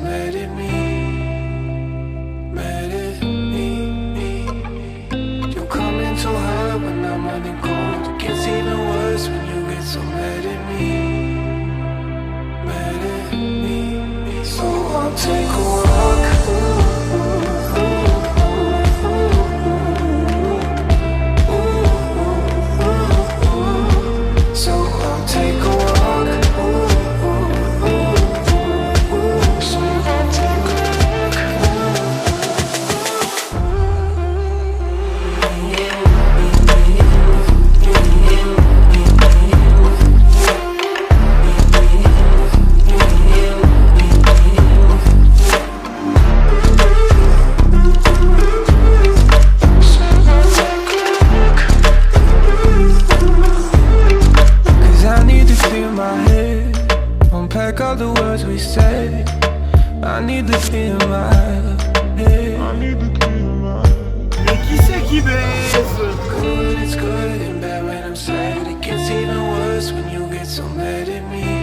mad at me, mad at me. You're coming too hard when I'm running cold. It gets even worse when you get so mad at me, mad at me. So I'll take a walk. So I'll take a walk. So I'll take a all the words we say, I need to clear my head. Mais qui c'est qui baisse? Good, it's good and bad when I'm sad. It gets even worse when you get so mad at me.